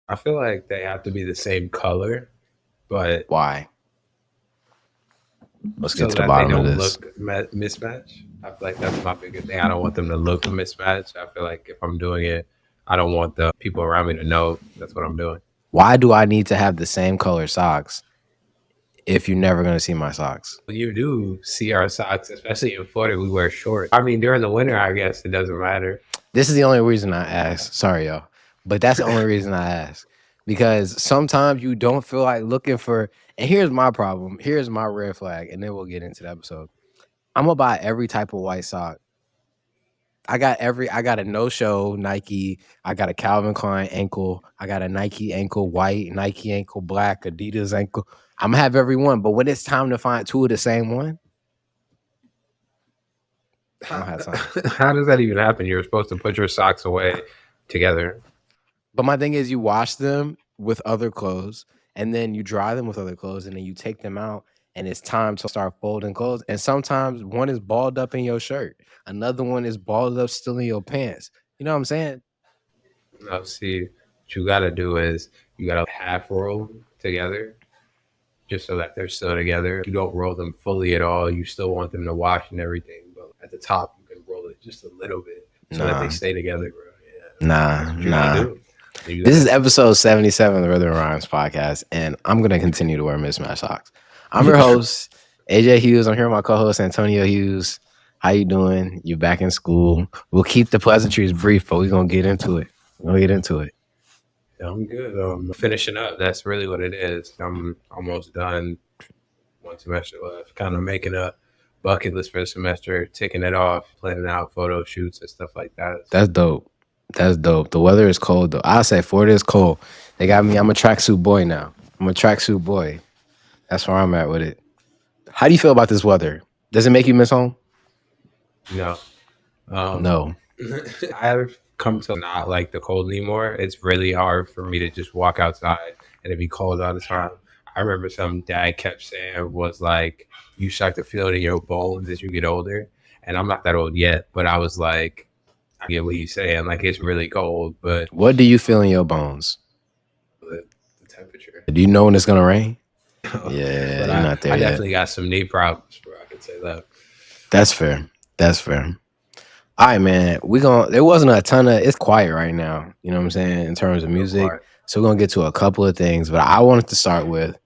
I feel like they have to be the same color, but Why? Let's get so to the that they bottom of don't this. look mismatch. I feel like that's my biggest thing. I don't want them to look mismatched. I feel like if I'm doing it, I don't want the people around me to know that's what I'm doing. Why do I need to have the same color socks if you're never going to see my socks? You do see our socks, especially in Florida. We wear shorts. I mean, during the winter, I guess it doesn't matter. This is the only reason I ask. Sorry, y'all. But that's the only reason I ask. Because sometimes you don't feel like looking for, and here's my problem. Here's my red flag, and then we'll get into the episode. I'm gonna buy every type of white sock. I got a no-show Nike, I got a Calvin Klein ankle, I got a Nike ankle white, Nike ankle black, Adidas ankle. I'm gonna have every one, but when it's time to find two of the same one, I don't have time. How does that even happen? You're supposed to put your socks away together. But my thing is, you wash them with other clothes, and then you dry them with other clothes, and then you take them out, and it's time to start folding clothes. And sometimes one is balled up in your shirt, another one is balled up still in your pants. You know what I'm saying? Now, see, what you got to do is you got to half roll them together just so that they're still together. You don't roll them fully at all. You still want them to wash and everything, but at the top, you can roll it just a little bit so that they Nah, stay together, bro. Yeah, nah, that's what you got to nah. do. This is episode 77 of the Rhythm and Rhymes podcast, and I'm gonna continue to wear mismatched socks. I'm your host, AJ Hughes. I'm here with my co-host Antonio Hughes. How you doing? You back in school? We'll keep the pleasantries brief, but we're gonna get into it. We're gonna get into it. I'm good. Finishing up. That's really what it is. I'm almost done. One semester left. Kind of making a bucket list for the semester, ticking it off, planning out photo shoots and stuff like that. That's dope. That's dope. The weather is cold though. I say Florida is cold. They got me. I'm a tracksuit boy now. I'm a tracksuit boy. That's where I'm at with it. How do you feel about this weather? Does it make you miss home? No. No. I've come to not like the cold anymore. It's really hard for me to just walk outside and it be cold all the time. I remember some dad kept saying was like, you start to feel it in your bones as you get older. And I'm not that old yet, but I was like, I get what you're saying. Like it's really cold, but What do you feel in your bones? the temperature. Do you know when it's gonna rain? Yeah, But you're not there I yet. definitely got some knee problems, bro. I can say that. That's fair. That's fair. All right, man. There wasn't a ton of it's quiet right now, you know what I'm saying, in terms of Real music. quiet. So we're gonna get to a couple of things, but I wanted to start with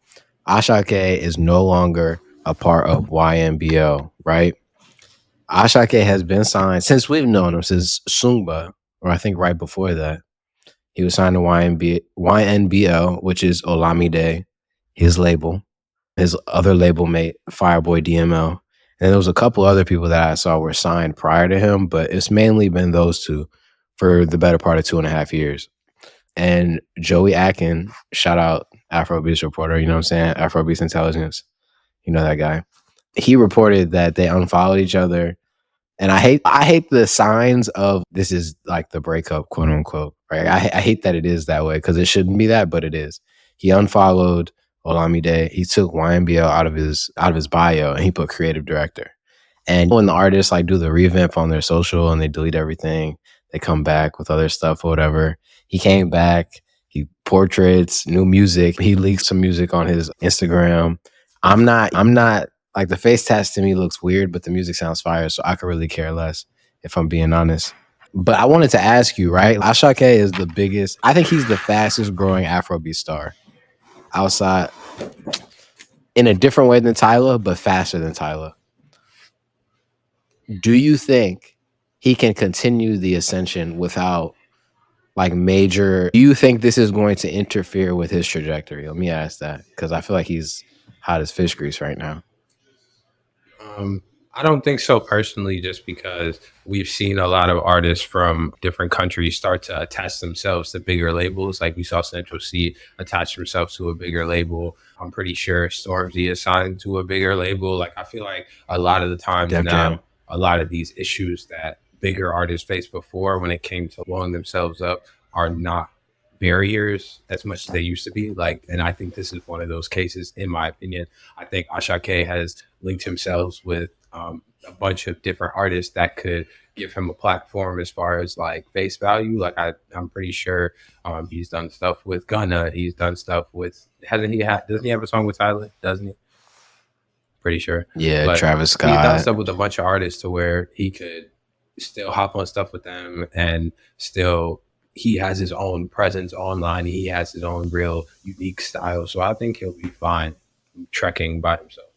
Ashake is no longer a part of YNBL, right? Ashake has been signed since we've known him since Sungba, or I think right before that. He was signed to YNBL, which is Olamide, his label. His other label mate, Fireboy DML. And there was a couple other people that I saw were signed prior to him, but it's mainly been those two for the better part of 2.5 years. And Joey Akin, shout out Afrobeats reporter, you know what I'm saying? Afrobeats Intelligence. You know that guy. He reported that they unfollowed each other. And I hate the signs of this is like the breakup, quote unquote. Right. I hate that it is that way because it shouldn't be that, but it is. He unfollowed Olamide. He took YNBL out of his bio and he put creative director. And when the artists like do the revamp on their social and they delete everything, they come back with other stuff or whatever. He came back, he portraits, new music. He leaked some music on his Instagram. I'm not like the face tats to me looks weird, but the music sounds fire, so I could really care less if I'm being honest. But I wanted to ask you, right? Ashake is the biggest, I think he's the fastest growing Afrobeat star outside in a different way than Tyler, but faster than Tyler. Do you think he can continue the ascension without like major? Do you think this is going to interfere with his trajectory? Let me ask that because I feel like he's hot as fish grease right now. Um, I don't think so personally, just because we've seen a lot of artists from different countries start to attach themselves to bigger labels. Like we saw Central C attach themselves to a bigger label. I'm pretty sure Stormzy is signed to a bigger label. Like I feel like a lot of the times Def Jam. now, a lot of these issues that bigger artists faced before when it came to blowing themselves up are not barriers as much as they used to be. Like, and I think this is one of those cases, in my opinion. I think Ashake has linked himself with a bunch of different artists that could give him a platform as far as like face value. Like I'm pretty sure he's done stuff with Gunna. He's done stuff with doesn't he have a song with Tyler? Doesn't he? Pretty sure. Yeah, But Travis he's done Scott. stuff with a bunch of artists to where he could still hop on stuff with them and still he has his own presence online. He has his own real unique style. So I think he'll be fine trekking by himself.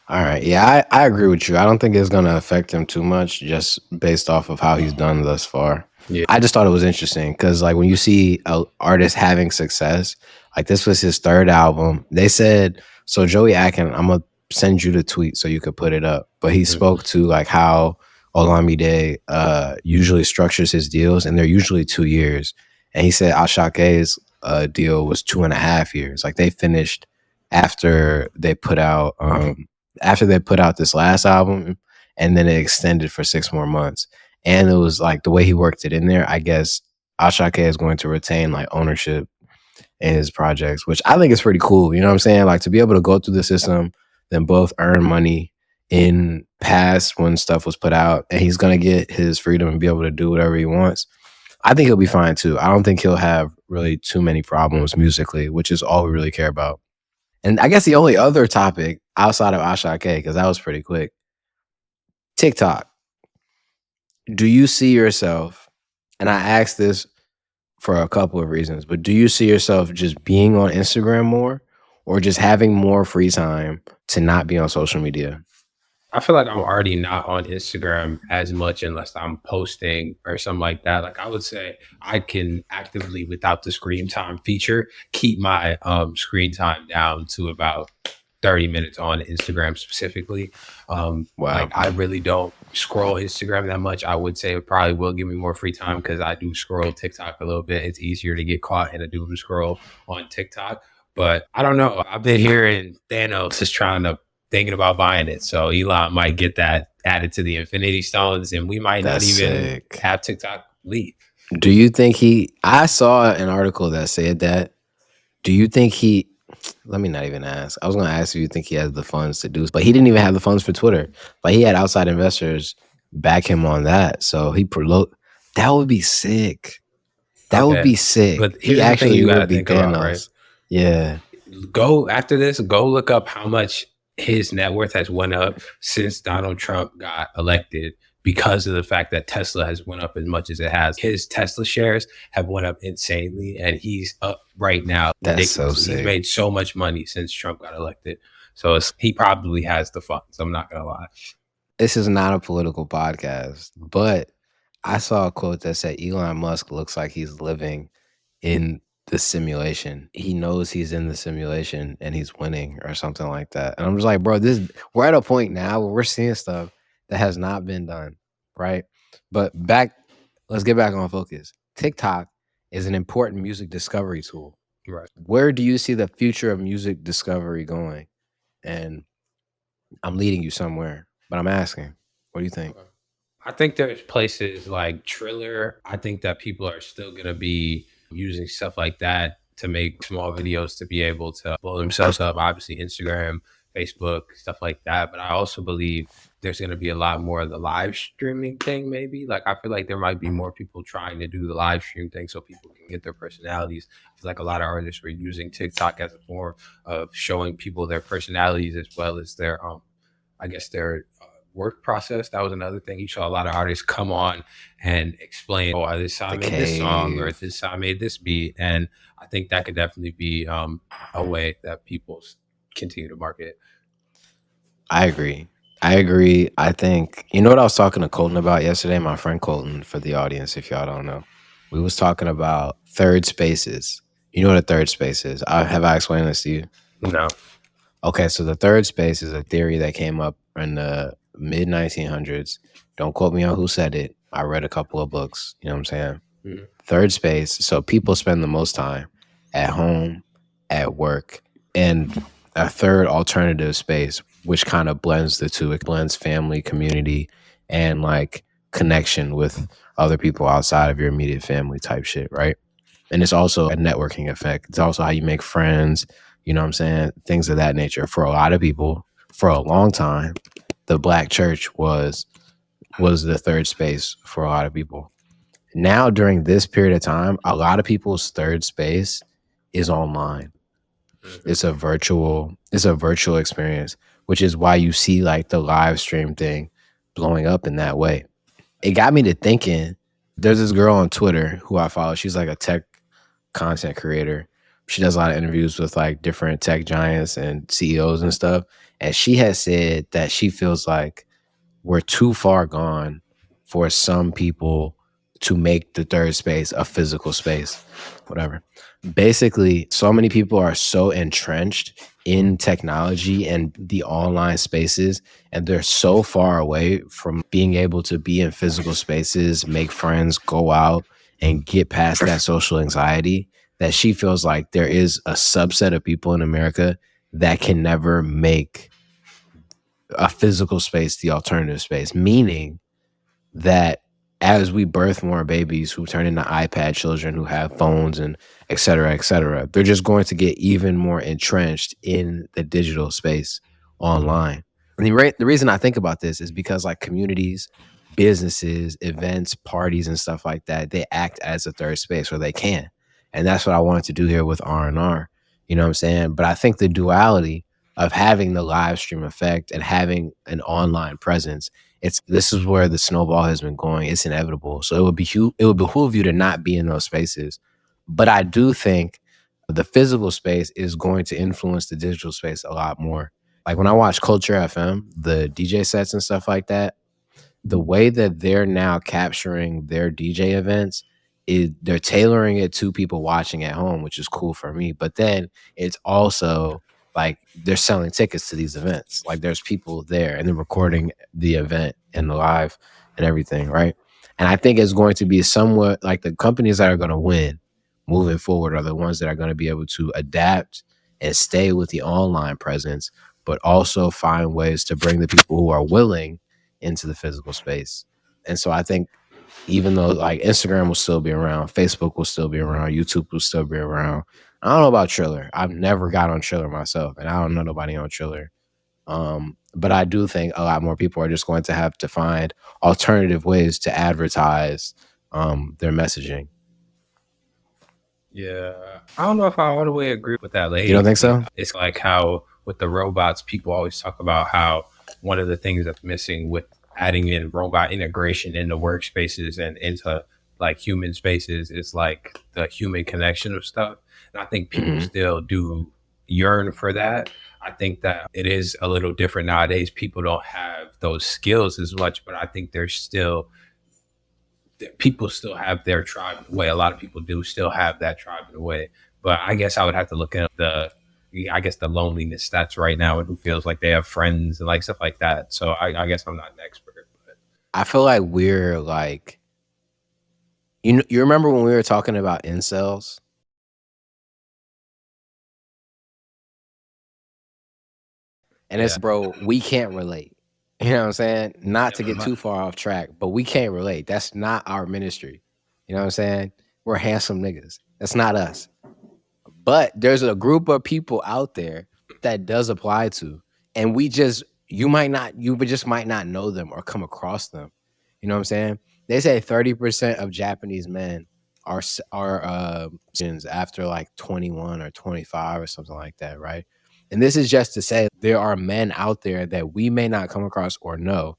All right. Yeah, I agree with you. I don't think it's going to affect him too much just based off of how he's done thus far. Yeah. I just thought it was interesting because, like, when you see an artist having success, like this was his third album. They said, so Joey Atkin, I'm going to send you the tweet so you could put it up. But he spoke to, like, how Olamide usually structures his deals, and they're usually 2 years. And he said Ashake's deal was 2.5 years. Like, they finished after they put out this last album, and then it extended for 6 more months. And it was like the way he worked it in there, I guess Asake is going to retain like ownership in his projects, which I think is pretty cool. You know what I'm saying? Like to be able to go through the system, then both earn money in past when stuff was put out, and he's gonna get his freedom and be able to do whatever he wants. I think he'll be fine too. I don't think he'll have really too many problems musically, which is all we really care about. And I guess the only other topic outside of Asake, because that was pretty quick, TikTok. Do you see yourself, and I ask this for a couple of reasons, but do you see yourself just being on Instagram more or just having more free time to not be on social media? I feel like I'm already not on Instagram as much unless I'm posting or something like that. Like I would say I can actively, without the screen time feature, keep my screen time down to about 30 minutes on Instagram specifically. Wow. Like I really don't scroll Instagram that much. I would say it probably will give me more free time because I do scroll TikTok a little bit. It's easier to get caught in a doom scroll on TikTok. But I don't know. I've been hearing Thanos is thinking about buying it. So Elon might get that added to the Infinity Stones and we might That's not even sick. have TikTok leave. Do you think I saw an article that said that. Do you think let me not even ask. I was going to ask if you think he has the funds to do, but he didn't even have the funds for Twitter. Like he had outside investors back him on that. So that would be sick. That would be sick. But he actually would be Thanos. About, right? Yeah. After this, go look up how much his net worth has went up since Donald Trump got elected because of the fact that Tesla has went up as much as it has. His Tesla shares have went up insanely, and he's up right now. That's so sick. He's made so much money since Trump got elected. So he probably has the funds. I'm not going to lie. This is not a political podcast, but I saw a quote that said Elon Musk looks like he's living in the simulation. He knows he's in the simulation and he's winning or something like that. And I'm just like, bro, we're at a point now where we're seeing stuff that has not been done, right? But let's get back on focus. TikTok is an important music discovery tool. Right. Where do you see the future of music discovery going? And I'm leading you somewhere, but I'm asking, what do you think? I think there's places like Triller. I think that people are still going to be using stuff like that to make small videos to be able to blow themselves up. Obviously, Instagram, Facebook, stuff like that. But I also believe there's going to be a lot more of the live streaming thing, maybe. Like, I feel like there might be more people trying to do the live stream thing so people can get their personalities. I feel like a lot of artists were using TikTok as a form of showing people their personalities as well as their, their work process. That was another thing. You saw a lot of artists come on and explain, oh, this time I made this song or this time I made this beat. And I think that could definitely be a way that people continue to market. I agree. I think, you know what I was talking to Colton about yesterday? My friend Colton, for the audience, if y'all don't know. We was talking about third spaces. You know what a third space is? Have I explained this to you? No. Okay, so the third space is a theory that came up in the mid 1900s. Don't quote me on who said it. I read a couple of books. You know what I'm saying? Mm-hmm. Third space. So people spend the most time at home, at work, and a third alternative space, which kind of blends the two. It blends family, community, and like connection with other people outside of your immediate family type shit, right? And it's also a networking effect. It's also how you make friends, you know what I'm saying? Things of that nature. For a lot of people, for a long time, the Black church was was the third space for a lot of people. Now, during this period of time, a lot of people's third space is online. It's a virtual experience, which is why you see like the live stream thing blowing up in that way. It got me to thinking. There's this girl on Twitter who I follow. She's like a tech content creator. She does a lot of interviews with like different tech giants and CEOs and stuff. And she has said that she feels like we're too far gone for some people to make the third space a physical space, whatever. Basically, so many people are so entrenched in technology and the online spaces, and they're so far away from being able to be in physical spaces, make friends, go out, and get past that social anxiety, that she feels like there is a subset of people in America that can never make a physical space the alternative space, meaning that as we birth more babies who turn into iPad children who have phones and et cetera, they're just going to get even more entrenched in the digital space online. And the reason I think about this is because like communities, businesses, events, parties, and stuff like that, they act as a third space, or they can. And that's what I wanted to do here with R&R. You know what I'm saying? But I think the duality of having the live stream effect and having an online presence, this is where the snowball has been going. It's inevitable. So it would behoove you to not be in those spaces. But I do think the physical space is going to influence the digital space a lot more. Like when I watch Culture FM, the DJ sets and stuff like that, the way that they're now capturing their DJ events is they're tailoring it to people watching at home, which is cool for me. But then it's also like they're selling tickets to these events. Like there's people there and they're recording the event and the live and everything, right? And I think it's going to be somewhat like the companies that are going to win moving forward are the ones that are going to be able to adapt and stay with the online presence, but also find ways to bring the people who are willing into the physical space. And so I think even though like Instagram will still be around, Facebook will still be around, YouTube will still be around. I don't know about Triller. I've never got on Triller myself, and I don't know nobody on Triller. But I do think a lot more people are just going to have to find alternative ways to advertise their messaging. Yeah, I don't know if I all the way agree with that lady. You don't think so? It's like how with the robots, people always talk about how one of the things that's missing with adding in robot integration into workspaces and into like human spaces is like the human connection of stuff. And I think people still do yearn for that. I think that it is a little different nowadays. People don't have those skills as much, but I think there's still people still have their tribe in the way. A lot of people do still have that tribe in the way. But I guess I would have to look at the loneliness stats right now and who feels like they have friends and like stuff like that. So I guess I'm not an expert. But I feel like we're like, you remember when we were talking about incels? And it's, bro, we can't relate. You know what I'm saying? Not to get too far off track, but we can't relate. That's not our ministry. You know what I'm saying? We're handsome niggas. That's not us. But there's a group of people out there that does apply to. And you just might not know them or come across them. You know what I'm saying? They say 30% of Japanese men are after like 21 or 25 or something like that, right? And this is just to say there are men out there that we may not come across or know,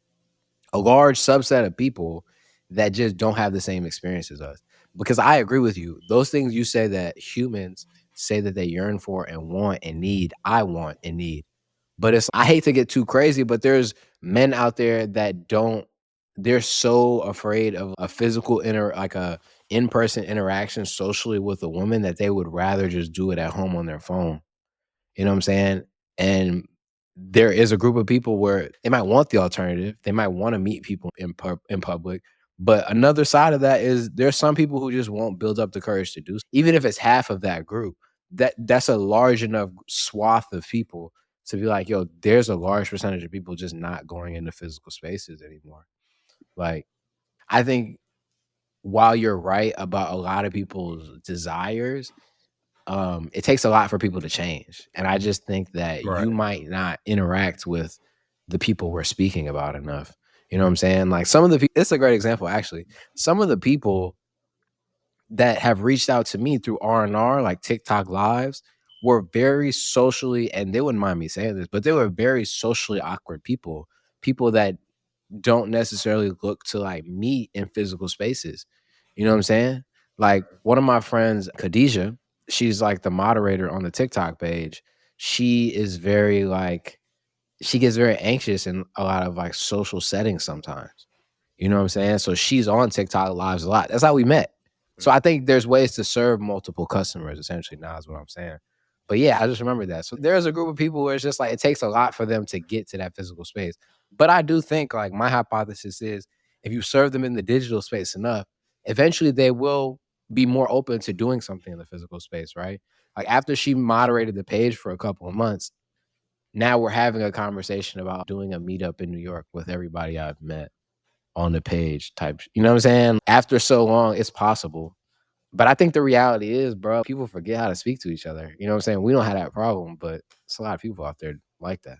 a large subset of people that just don't have the same experience as us. Because I agree with you. Those things you say that humans say that they yearn for and want and need, I want and need. But I hate to get too crazy, but there's men out there that don't, they're so afraid of a physical like a in-person interaction socially with a woman that they would rather just do it at home on their phone. You know what I'm saying? And there is a group of people where they might want the alternative. They might want to meet people in public. But another side of that is there's some people who just won't build up the courage to do so. Even if it's half of that group, that's a large enough swath of people to be like, yo, there's a large percentage of people just not going into physical spaces anymore. Like, I think while you're right about a lot of people's desires, it takes a lot for people to change. And I just think that Right. you might not interact with the people we're speaking about enough. You know what I'm saying? Like some of the it's a great example actually. Some of the people that have reached out to me through R&R, like TikTok lives, were very socially, and they wouldn't mind me saying this, but they were very socially awkward people. People that don't necessarily look to like meet in physical spaces. You know what I'm saying? Like one of my friends, Khadijah, she's like the moderator on the TikTok page. She is very like she gets very anxious in a lot of like social settings sometimes. You know what I'm saying? So she's on TikTok lives a lot. That's how we met. So I think there's ways to serve multiple customers essentially now is what I'm saying. But yeah, I just remember that. So there's a group of people where it's just like it takes a lot for them to get to that physical space. But I do think like my hypothesis is if you serve them in the digital space enough, eventually they will be more open to doing something in the physical space, right? Like after she moderated the page for a couple of months, now we're having a conversation about doing a meetup in New York with everybody I've met on the page type. You know what I'm saying? After so long, it's possible. But I think the reality is, bro, people forget how to speak to each other. You know what I'm saying? We don't have that problem, but it's a lot of people out there like that.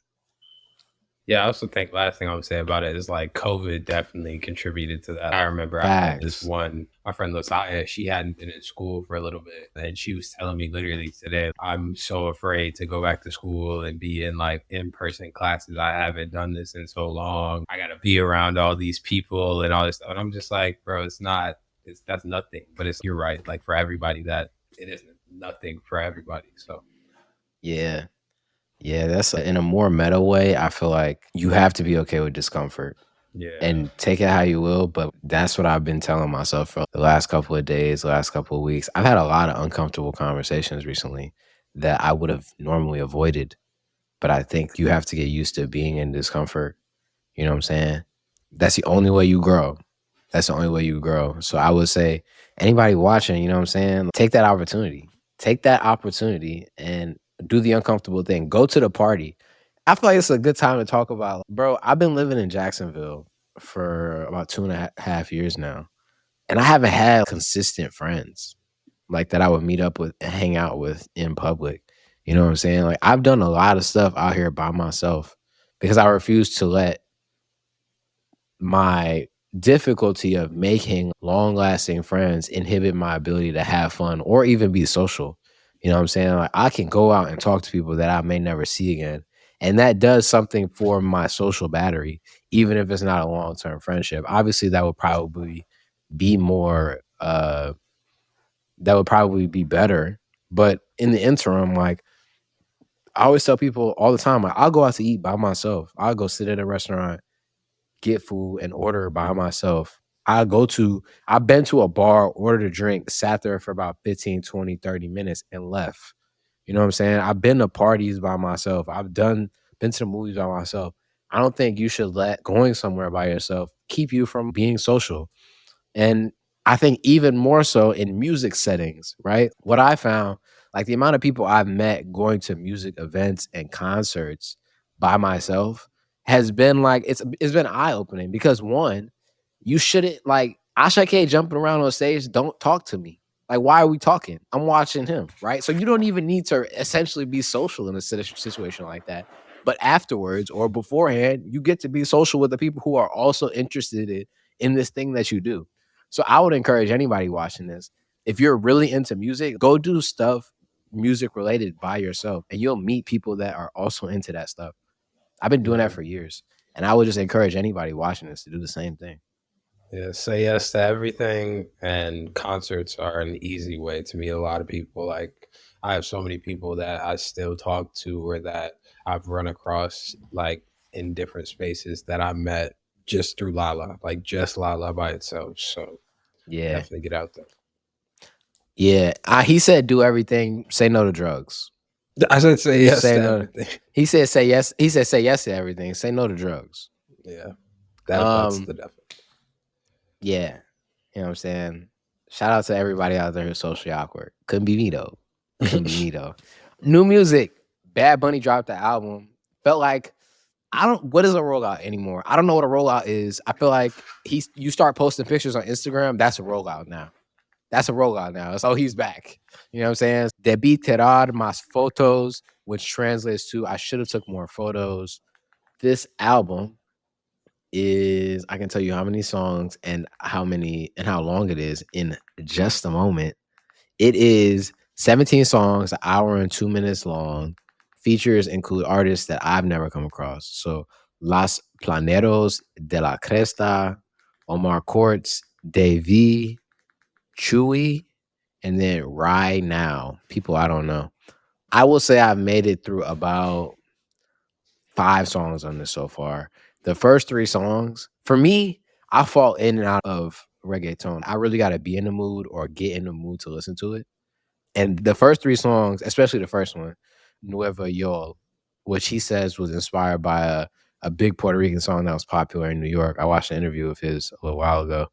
Yeah, I also think last thing I would say about it is like COVID definitely contributed to that. I remember I had this Facts. one, my friend Losaya, she hadn't been in school for a little bit. And she was telling me literally today, I'm so afraid to go back to school and be in like in person classes. I haven't done this in so long. I got to be around all these people and all this stuff. And I'm just like, bro, that's nothing. But you're right. Like for everybody, that it isn't nothing for everybody. So, Yeah. Yeah. That's in a more meta way. I feel like you have to be okay with discomfort yeah. and take it how you will. But that's what I've been telling myself for the last couple of days, last couple of weeks. I've had a lot of uncomfortable conversations recently that I would have normally avoided. But I think you have to get used to being in discomfort. You know what I'm saying? That's the only way you grow. That's the only way you grow. So I would say anybody watching, you know what I'm saying? Take that opportunity. Take that opportunity and do the uncomfortable thing. Go to the party. I feel like it's a good time to talk about, bro. I've been living in Jacksonville for about 2.5 years now. And I haven't had consistent friends like that I would meet up with and hang out with in public. You know what I'm saying? Like I've done a lot of stuff out here by myself because I refuse to let my difficulty of making long lasting friends inhibit my ability to have fun or even be social. You know what I'm saying? Like I can go out and talk to people that I may never see again. And that does something for my social battery, even if it's not a long term friendship. Obviously, that would probably be more that would probably be better. But in the interim, like I always tell people all the time, like I'll go out to eat by myself. I'll go sit at a restaurant, get food, and order by myself. I've been to a bar, ordered a drink, sat there for about 15, 20, 30 minutes and left. You know what I'm saying? I've been to parties by myself. Been to the movies by myself. I don't think you should let going somewhere by yourself keep you from being social. And I think even more so in music settings, right? What I found, like the amount of people I've met going to music events and concerts by myself has been like it's been eye opening because one, you shouldn't like Asha K jumping around on stage. Don't talk to me. Like, why are we talking? I'm watching him, right? So you don't even need to essentially be social in a situation like that. But afterwards or beforehand, you get to be social with the people who are also interested in this thing that you do. So I would encourage anybody watching this, if you're really into music, go do stuff music related by yourself and you'll meet people that are also into that stuff. I've been doing that Yeah. for years. And I would just encourage anybody watching this to do the same thing. Yeah, say yes to everything, and concerts are an easy way to meet a lot of people. Like, I have so many people that I still talk to or that I've run across, like, in different spaces that I met just through Lala, like, just Lala by itself. So, Yeah. definitely get out there. Yeah. He said do everything, say no to drugs. I said say yes Say to no. everything. He said say yes. He said say yes to everything. Say no to drugs. Yeah, that's Um, the definite. yeah. You know what I'm saying? Shout out to everybody out there who's socially awkward. Couldn't be me though. Couldn't be me though. New music. Bad Bunny dropped the album. Felt like what is a rollout anymore? I don't know what a rollout is. I feel like you start posting pictures on Instagram, that's a rollout now. That's a rollout now. So he's back. You know what I'm saying? Debí tirar más fotos, which translates to I should have took more photos. This album is, I can tell you how many songs and how long it is in just a moment. It is 17 songs, an hour and 2 minutes long. Features include artists that I've never come across. So Los Planeros de la Cresta, Omar Courts, Davey, Chewy, and then Right Now. People I don't know. I will say I've made it through about 5 songs on this so far. The first 3 songs, for me, I fall in and out of reggaeton. I really gotta be in the mood or get in the mood to listen to it. And the first 3 songs, especially the first one, Nueva Yol, which he says was inspired by a big Puerto Rican song that was popular in New York. I watched an interview of his a little while ago.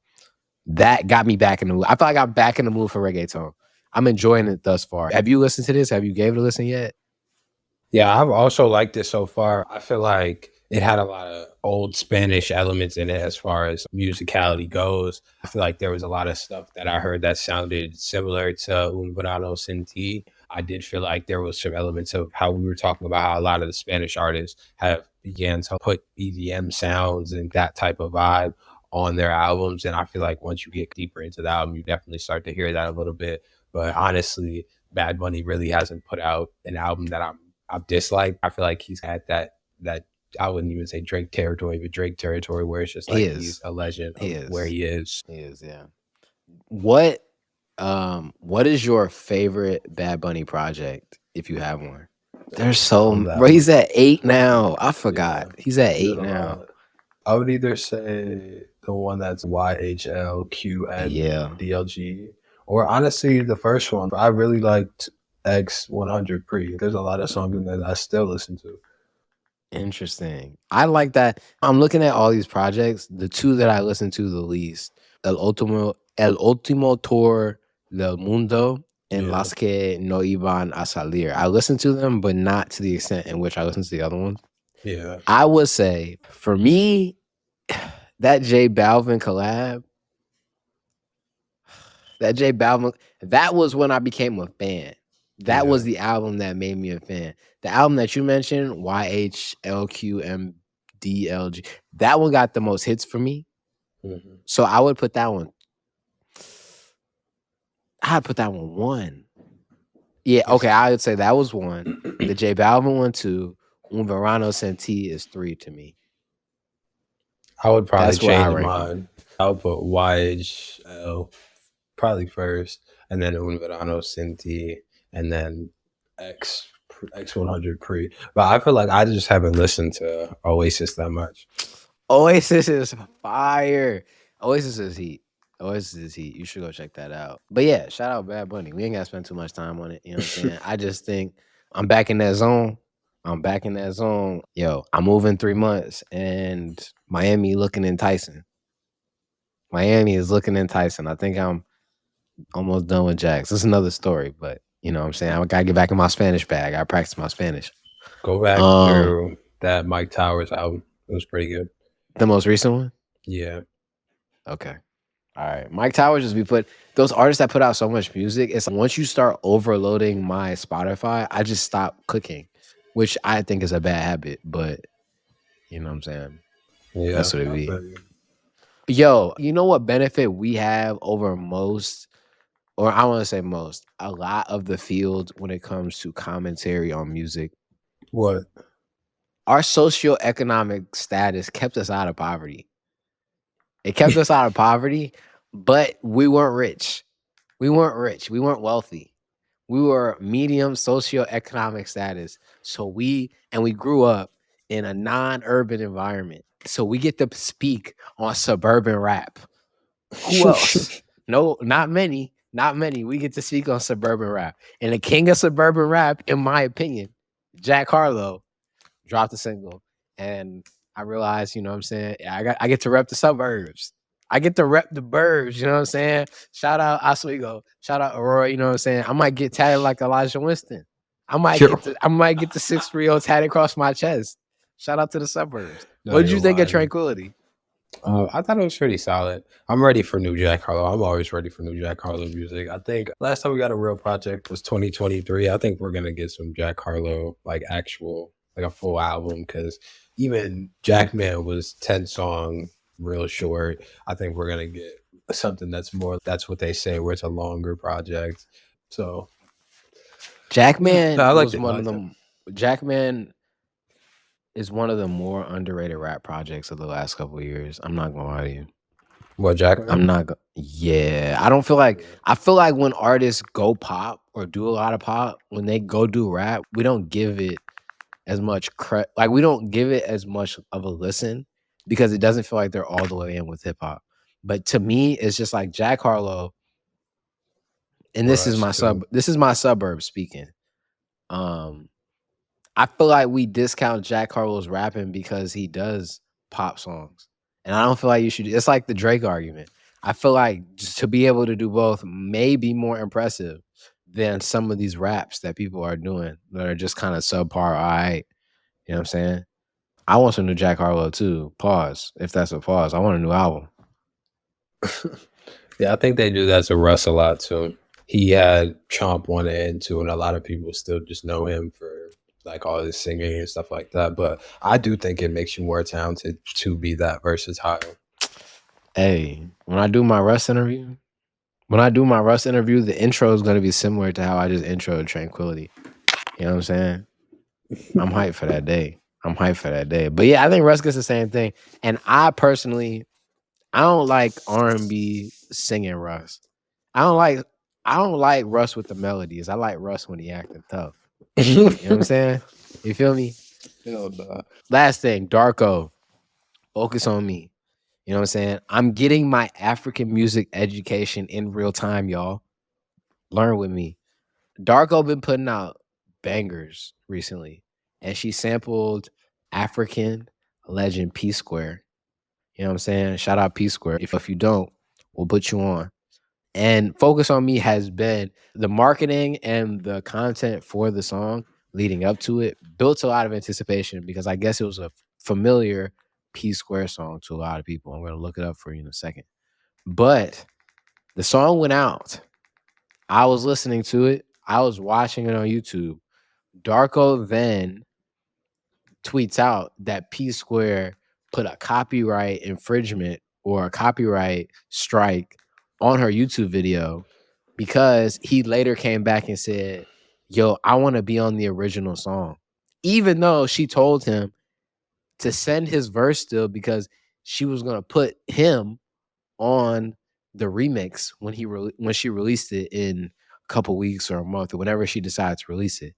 That got me back in the mood. I thought I got back in the mood for reggaeton. I'm enjoying it thus far. Have you listened to this? Have you gave it a listen yet? Yeah, I've also liked it so far. I feel like it had a lot of old Spanish elements in it as far as musicality goes. I feel like there was a lot of stuff that I heard that sounded similar to Un Verano Sin Ti. I did feel like there was some elements of how we were talking about how a lot of the Spanish artists have began to put EDM sounds and that type of vibe on their albums. And I feel like once you get deeper into the album, you definitely start to hear that a little bit. But honestly, Bad Bunny really hasn't put out an album that I've disliked. I feel like he's at that I wouldn't even say Drake territory, but Drake territory where it's just like he's a legend of where he is. He is, yeah. What is your favorite Bad Bunny project if you have one? There's so bro, he's at 8 now. I forgot. Yeah, he's at 8 now. I would either say the one that's YHLQN DLG, or honestly the first one. I really liked X100 Pre. There's a lot of songs in there that I still listen to. Interesting. I like that. I'm looking at all these projects. The 2 that I listen to the least, El Último Tour del Mundo and Las que no iban a salir. I listen to them, but not to the extent in which I listen to the other ones. Yeah. I would say, for me, that J Balvin collab, that was when I became a fan. That was the album that made me a fan. The album that you mentioned, YHLQMDLG, that one got the most hits for me. Mm-hmm. So I would put that one. I'd put that one 1. Yeah, okay, I would say that was 1. The J Balvin one 2. Un Verano Sin Ti is 3 to me. I would probably change mine. I would put YHL probably first, and then Un Verano Sin Ti, and then X100 Pre. But I feel like I just haven't listened to Oasis that much. Oasis is fire. Oasis is heat. You should go check that out. But yeah, shout out Bad Bunny. We ain't got to spend too much time on it. You know what I'm saying? I just think I'm back in that zone. Yo, I'm moving 3 months and Miami looking enticing. Miami is looking enticing. I think I'm almost done with Jax. This is another story, but you know what I'm saying? I gotta get back in my Spanish bag. I practice my Spanish. Go back through that Mike Towers album. It was pretty good. The most recent one? Yeah. Okay. All right. Mike Towers those artists that put out so much music, it's like once you start overloading my Spotify, I just stop cooking, which I think is a bad habit, but you know what I'm saying? Yeah. That's what it be. Yo, you know what benefit we have over most, or I want to say most, a lot of the field when it comes to commentary on music? What? Our socioeconomic status kept us out of poverty. It kept us out of poverty, but we weren't rich. We weren't wealthy. We were medium socioeconomic status. So we grew up in a non-urban environment. So we get to speak on suburban rap. Who else? No, not many. We get to speak on suburban rap. And the king of suburban rap, in my opinion, Jack Harlow, dropped a single. And I realized, you know what I'm saying? I get to rep the suburbs. I get to rep the burbs, you know what I'm saying? Shout out Oswego. Shout out Aurora, you know what I'm saying? I might get tatted like Elijah Winston. I might get the 630 tatted across my chest. Shout out to the suburbs. No, what did you think of Tranquility? I thought it was pretty solid. I'm ready for new Jack Harlow. I'm always ready for new Jack Harlow music. I think last time we got a real project was 2023. I think we're gonna get some Jack Harlow, like actual like a full album, because even Jackman was 10 song, real short. I think we're gonna get something that's more. That's what they say, where it's a longer project. So Jackman I like was the one of concept. them. Jackman is one of the more underrated rap projects of the last couple of years. I'm not gonna lie to you. What Jackman? I'm not. Yeah, I don't feel like. I feel like when artists go pop or do a lot of pop, when they go do rap, we don't give it as much credit. Like we don't give it as much of a listen because it doesn't feel like they're all the way in with hip hop. But to me, it's just like Jack Harlow, and this is Russ my too. This is my suburb speaking. I feel like we discount Jack Harlow's rapping because he does pop songs. And I don't feel like you should. It's like the Drake argument. I feel like just to be able to do both may be more impressive than some of these raps that people are doing that are just kind of subpar. All right. You know what I'm saying? I want some new Jack Harlow too. Pause. If that's a pause. I want a new album. Yeah, I think they do that to Russ a lot too. He had Chomp on the end too, and a lot of people still just know him for like all his singing and stuff like that. But I do think it makes you more talented to be that versatile. Hey, when I do my Russ interview, the intro is going to be similar to how I just introed Tranquility. You know what I'm saying? I'm hyped for that day. But yeah, I think Russ gets the same thing. And I personally, I don't like R&B singing Russ. I don't like Russ with the melodies. I like Russ when he acting tough. You know what I'm saying? You feel me? Hell nah. Last thing, Darko. Focus on me. You know what I'm saying? I'm getting my African music education in real time, y'all. Learn with me. Darko been putting out bangers recently, and she sampled African legend P Square. You know what I'm saying? Shout out P Square. If you don't, we'll put you on. And Focus on Me has been the marketing and the content for the song leading up to it built a lot of anticipation because I guess it was a familiar P Square song to a lot of people. I'm going to look it up for you in a second. But the song went out. I was listening to it. I was watching it on YouTube. Darko then tweets out that P Square put a copyright infringement or a copyright strike on her YouTube video because he later came back and said, yo, I want to be on the original song. Even though she told him to send his verse still because she was going to put him on the remix when she released it in a couple weeks or a month or whenever she decides to release it.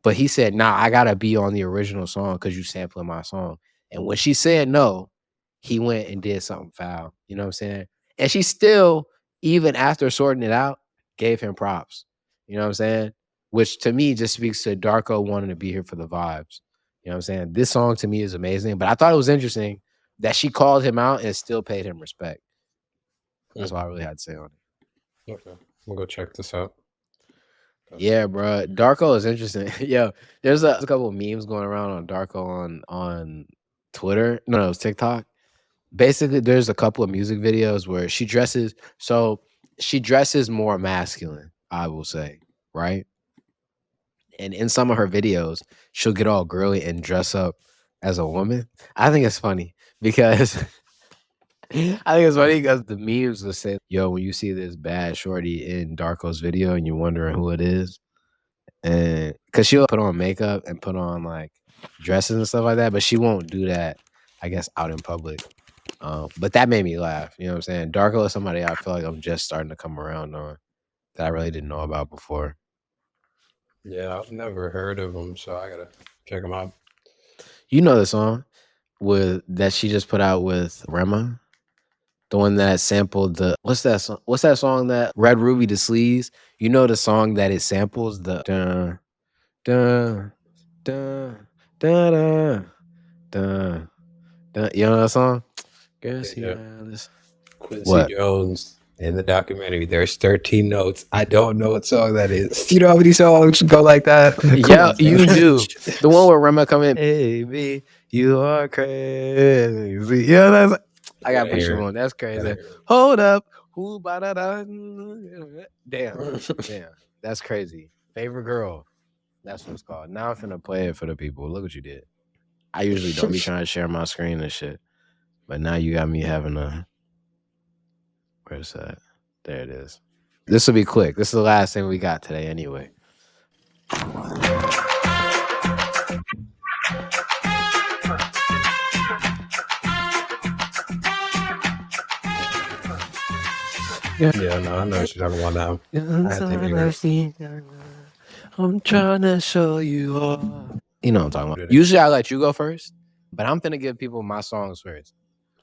But he said, nah, I gotta be on the original song because you sampling my song. And when she said no, he went and did something foul. You know what I'm saying? And she still, even after sorting it out, gave him props. You know what I'm saying? Which to me just speaks to Darko wanting to be here for the vibes. You know what I'm saying? This song to me is amazing, but I thought it was interesting that she called him out and still paid him respect. That's all I really had to say on it. Okay, we'll go check this out. Yeah, bro. Darko is interesting. Yo, there's a couple of memes going around on Darko on Twitter. No, it's TikTok. Basically, there's a couple of music videos where she dresses more masculine, I will say, right? And in some of her videos, she'll get all girly and dress up as a woman. I think it's funny because the memes will say, yo, when you see this bad shorty in Darko's video and you're wondering who it is, and because she'll put on makeup and put on like dresses and stuff like that, but she won't do that, I guess, out in public. But that made me laugh. You know what I'm saying? Darko is somebody I feel like I'm just starting to come around on that I really didn't know about before. Yeah, I've never heard of them, so I gotta check them out. You know the song that she just put out with Rema, the one that sampled the what's that song that Red Ruby the Sleaze? You know the song that it samples the dun dun dun dun dun dun. You know that song? Guess Yeah. Quincy What? Jones in the documentary. There's 13 notes. I don't know what song that is. You know how many songs go like that? Yeah, you do. The one where Rema come in. Baby, you are crazy. Yeah, that's. I gotta put you on. That's crazy. Hold up. Damn. That's crazy. Favorite girl. That's what it's called. Now I'm finna play it for the people. Look what you did. I usually don't be trying to share my screen and shit, but now you got me having a. Where's that? There it is. This will be quick. This is the last thing we got today, anyway. Yeah, no, I know what you're talking about now. I had to hear it. I'm trying to show you all. You know what I'm talking about. Usually I let you go first, but I'm finna give people my songs first.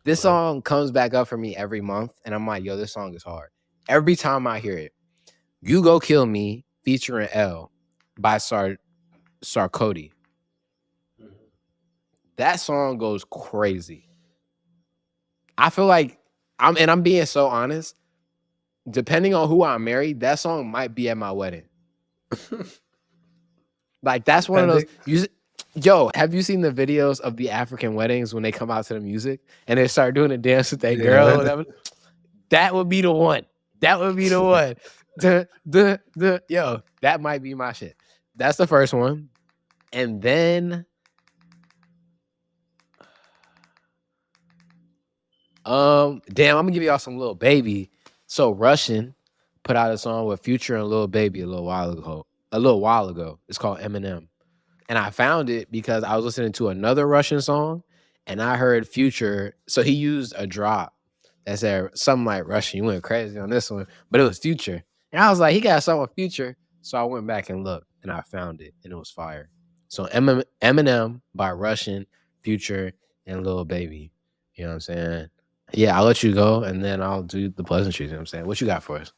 This song comes back up for me every month, and I'm like, yo, this song is hard. Every time I hear it, You Go Kill Me featuring L by Sarkodie. That song goes crazy. I feel like I'm being so honest. Depending on who I'm married, that song might be at my wedding. Like that's one of those. Yo, have you seen the videos of the African weddings when they come out to the music and they start doing a dance with that girl or whatever? That would be the one. That would be the one. Yo, that might be my shit. That's the first one. And then damn, I'm gonna give y'all some Lil Baby. So Russian put out a song with Future and Lil Baby a little while ago. It's called Eminem. And I found it because I was listening to another Russian song and I heard Future. So he used a drop that said something like Russian. You went crazy on this one, but it was Future. And I was like, he got something with Future. So I went back and looked and I found it and it was fire. So Eminem by Russian, Future, and Lil Baby. You know what I'm saying? Yeah, I'll let you go and then I'll do the pleasantries. You know what I'm saying? What you got for us?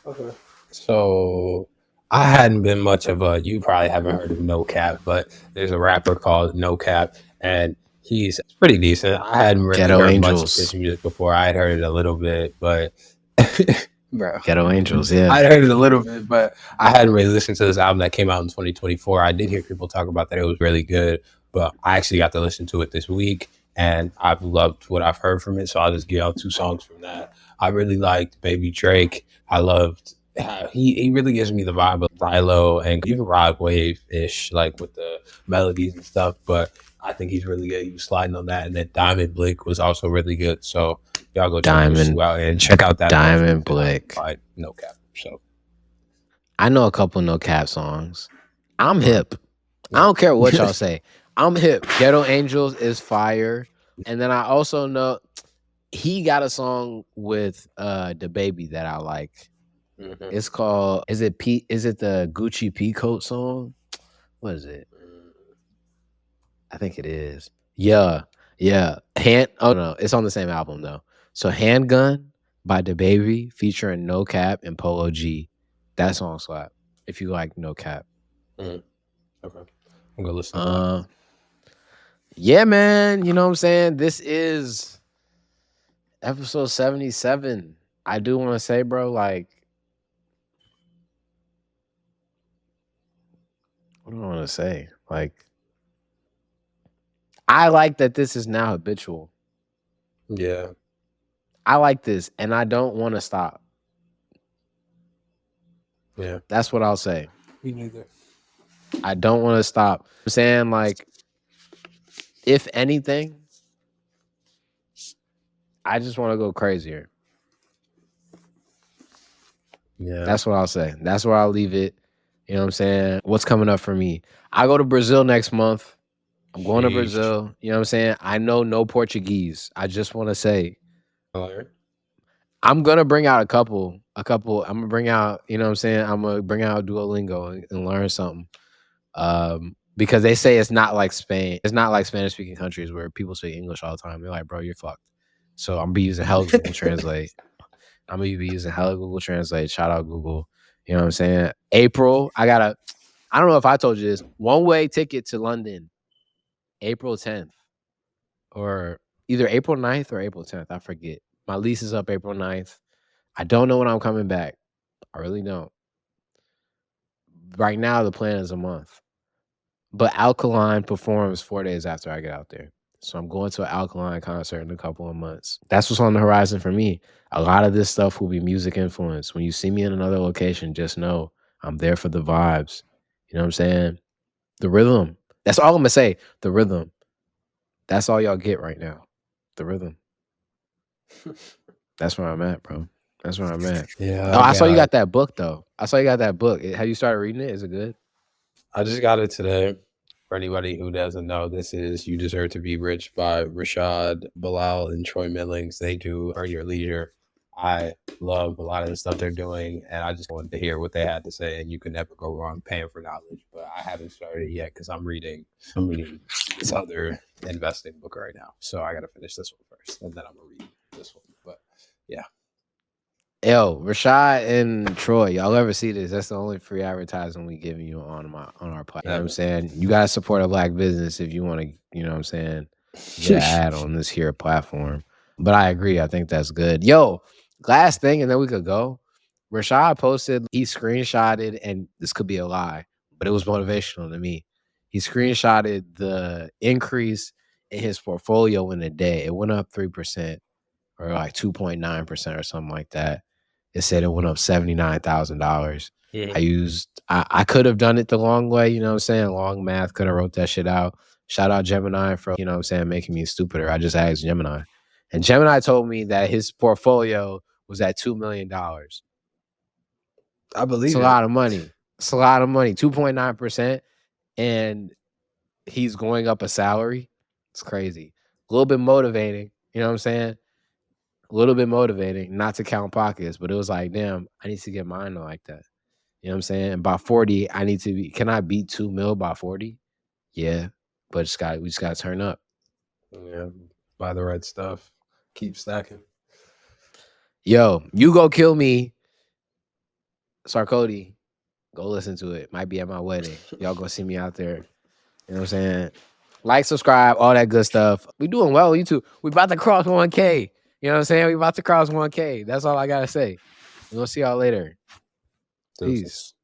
Okay. So I hadn't been much of a, you probably haven't heard of No Cap, but there's a rapper called No Cap and he's pretty decent. I hadn't really Ghetto heard Angels. much of his music before. I had heard it a little bit, but bro. Ghetto Angels, yeah. I'd heard it a little bit, but I hadn't really listened to this album that came out in 2024. I did hear people talk about that it was really good, but I actually got to listen to it this week and I've loved what I've heard from it. So I'll just give out 2 songs from that. I really liked Baby Drake. I loved he really gives me the vibe of Rilo and even Rod Wave-ish, like with the melodies and stuff, but I think he's really good. He was sliding on that. And then Diamond Blick was also really good. So y'all go check out and check out that Diamond Blick by No Cap. So I know a couple No Cap songs. I'm hip. I don't care what y'all say. I'm hip. Ghetto Angels is fire. And then I also know he got a song with the baby that I like. Mm-hmm. It's called is it the Gucci Peacoat song? What is it? I think it is. Yeah. No, it's on the same album though. So Handgun by DaBaby featuring No Cap and Polo G. That song slap. If you like No Cap. Okay. I'm gonna listen to that. Yeah, man. You know what I'm saying? This is episode 77. I do want to say, bro, like, what do I want to say? Like, I like that this is now habitual. Yeah. I like this, and I don't want to stop. Yeah. That's what I'll say. Me neither. I don't want to stop. I'm saying, like, if anything, I just want to go crazier. Yeah. That's what I'll say. That's where I'll leave it. You know what I'm saying? What's coming up for me? I go to Brazil next month. I'm going to Brazil. You know what I'm saying? I know no Portuguese. I just want to say, I'm going to bring out a couple. I'm going to bring out, you know what I'm saying? I'm going to bring out Duolingo and learn something. Because they say it's not like Spain. It's not like Spanish speaking countries where people speak English all the time. They're like, bro, you're fucked. So I'm going to be using hella Google Translate. I'm going to be using hella Google Translate. Shout out Google. You know what I'm saying? April, I don't know if I told you this. One-way ticket to London, April 10th. Or either April 9th or April 10th. I forget. My lease is up April 9th. I don't know when I'm coming back. I really don't. Right now, the plan is a month. But Alkaline performs 4 days after I get out there. So I'm going to an Alkaline concert in a couple of months. That's what's on the horizon for me. A lot of this stuff will be music influenced. When you see me in another location, just know I'm there for the vibes. You know what I'm saying? The rhythm. That's all I'm gonna say. The rhythm. That's all y'all get right now. The rhythm. That's where I'm at, bro. That's where I'm at. Yeah, Oh, I saw you got that book though. I saw you got that book. Have you started reading it? Is it good? I just got it today. For anybody who doesn't know, this is You Deserve to Be Rich by Rashad Bilal and Troy Millings. They do Earn Your Leisure. I love a lot of the stuff they're doing, and I just wanted to hear what they had to say. And you can never go wrong paying for knowledge. But I haven't started it yet because I'm reading this other investing book right now. So I got to finish this one first, and then I'm gonna read this one. But yeah. Yo, Rashad and Troy, y'all ever see this? That's the only free advertising we giving you on our platform. You know what I'm saying? You gotta support a black business if you want to, you know what I'm saying, get an ad on this here platform. But I agree, I think that's good. Yo, last thing, and then we could go. Rashad posted, he screenshotted, and this could be a lie, but it was motivational to me. He screenshotted the increase in his portfolio in a day. It went up 3% or like 2.9% or something like that. It said it went up $79,000. I could have done it the long way, you know what I'm saying? Long math, could have wrote that shit out. Shout out Gemini for, you know what I'm saying, making me stupider. I just asked Gemini. And Gemini told me that his portfolio was at $2 million. I believe it's a lot of money. It's a lot of money. 2.9%. And he's going up a salary. It's crazy. A little bit motivating. You know what I'm saying? A little bit motivating, not to count pockets, but it was like, damn, I need to get mine like that. You know what I'm saying? By 40, I need to be, can I beat 2 mil by 40? Yeah. But we just gotta turn up. Yeah. Buy the right stuff. Keep stacking. Yo, You Go Kill Me. Sarkodie. Go listen to it. Might be at my wedding. Y'all go see me out there. You know what I'm saying? Like, subscribe, all that good stuff. We doing well on YouTube. We about to cross 1K. You know what I'm saying? We about to cross 1K. That's all I gotta say. We'll see y'all later. Peace.